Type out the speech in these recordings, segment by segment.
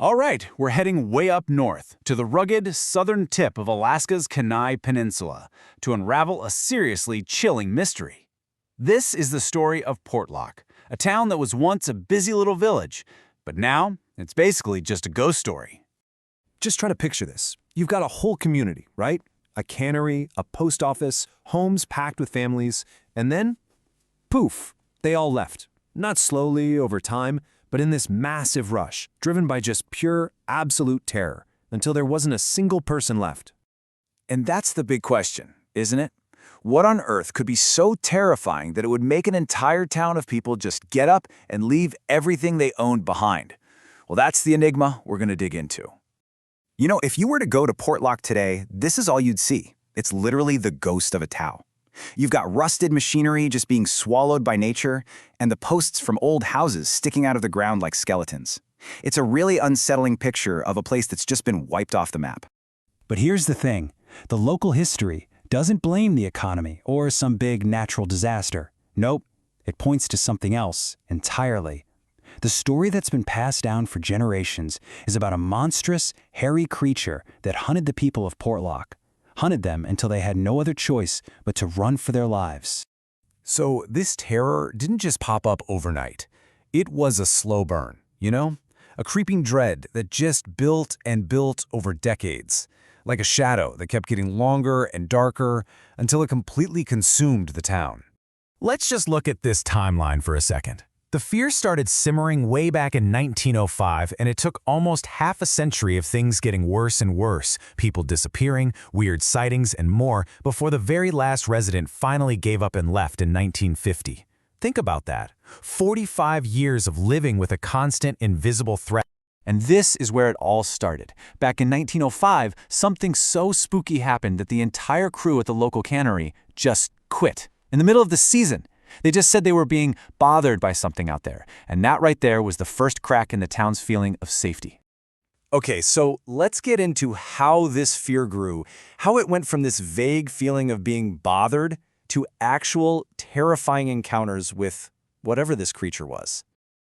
All right, we're heading way up north, to the rugged, southern tip of Alaska's Kenai Peninsula, to unravel a seriously chilling mystery. This is the story of Portlock, a town that was once a busy little village, but now it's basically just a ghost story. Just try to picture this. You've got a whole community, right? A cannery, a post office, homes packed with families, and then, poof, they all left. Not slowly, over time, but in this massive rush, driven by just pure, absolute terror, until there wasn't a single person left. And that's the big question, isn't it? What on earth could be so terrifying that it would make an entire town of people just get up and leave everything they owned behind? Well, that's the enigma we're going to dig into. You know, if you were to go to Portlock today, this is all you'd see. It's literally the ghost of a town. You've got rusted machinery just being swallowed by nature, and the posts from old houses sticking out of the ground like skeletons. It's a really unsettling picture of a place that's just been wiped off the map. But here's the thing. The local history doesn't blame the economy or some big natural disaster. Nope, it points to something else entirely. The story that's been passed down for generations is about a monstrous, hairy creature that hunted the people of Portlock. Hunted them until they had no other choice but to run for their lives. So this terror didn't just pop up overnight. It was a slow burn, you know? A creeping dread that just built and built over decades. Like a shadow that kept getting longer and darker until it completely consumed the town. Let's just look at this timeline for a second. The fear started simmering way back in 1905, and it took almost half a century of things getting worse and worse, people disappearing, weird sightings, and more, before the very last resident finally gave up and left in 1950. Think about that. 45 years of living with a constant, invisible threat. And this is where it all started. Back in 1905, something so spooky happened that the entire crew at the local cannery just quit. In the middle of the season. They just said they were being bothered by something out there, and that right there was the first crack in the town's feeling of safety. Okay, so let's get into how this fear grew, how it went from this vague feeling of being bothered to actual terrifying encounters with whatever this creature was.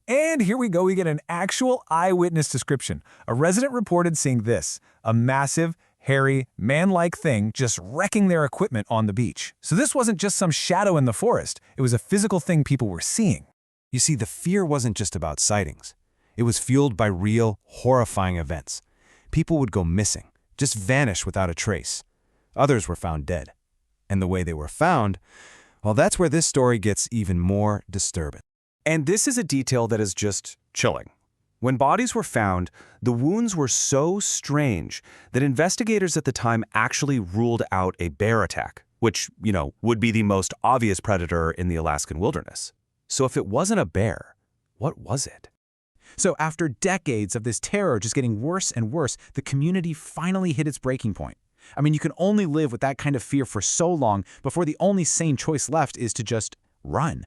And here we go, we get an actual eyewitness description. A resident reported seeing this, a massive, hairy, man-like thing just wrecking their equipment on the beach. So this wasn't just some shadow in the forest, it was a physical thing people were seeing. You see, the fear wasn't just about sightings. It was fueled by real, horrifying events. People would go missing, just vanish without a trace. Others were found dead. And the way they were found, well, that's where this story gets even more disturbing. And this is a detail that is just chilling. When bodies were found, the wounds were so strange that investigators at the time actually ruled out a bear attack, which, would be the most obvious predator in the Alaskan wilderness. So if it wasn't a bear, what was it? So after decades of this terror just getting worse and worse, the community finally hit its breaking point. I mean, you can only live with that kind of fear for so long before the only sane choice left is to just run.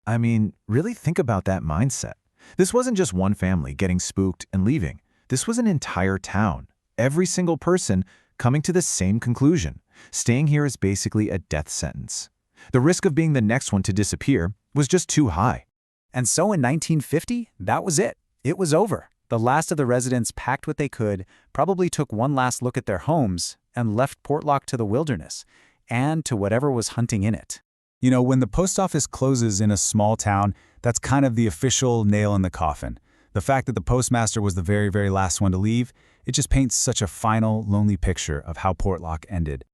I mean, really think about that mindset. This wasn't just one family getting spooked and leaving. This was an entire town. Every single person coming to the same conclusion. Staying here is basically a death sentence. The risk of being the next one to disappear was just too high. And so in 1950, that was it. It was over. The last of the residents packed what they could, probably took one last look at their homes, and left Portlock to the wilderness, and to whatever was hunting in it. You know, when the post office closes in a small town, that's kind of the official nail in the coffin. The fact that the postmaster was the very, very last one to leave, it just paints such a final, lonely picture of how Portlock ended.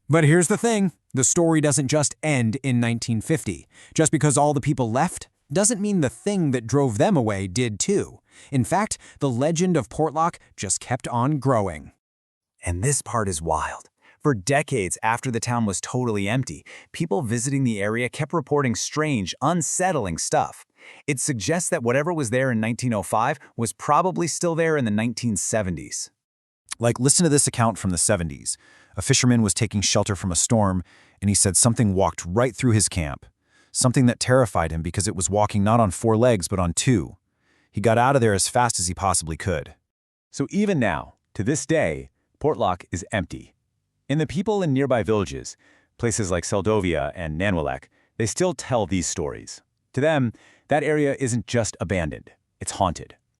But here's the thing, the story doesn't just end in 1950. Just because all the people left doesn't mean the thing that drove them away did too. In fact, the legend of Portlock just kept on growing. And this part is wild. For decades after the town was totally empty, people visiting the area kept reporting strange, unsettling stuff. It suggests that whatever was there in 1905 was probably still there in the 1970s. Like, listen to this account from the 70s. A fisherman was taking shelter from a storm, and he said something walked right through his camp. Something that terrified him because it was walking not on 4 legs but on 2. He got out of there as fast as he possibly could. So even now, to this day, Portlock is empty. And the people in nearby villages, places like Seldovia and Nanwalek, they still tell these stories. To them, that area isn't just abandoned, it's haunted.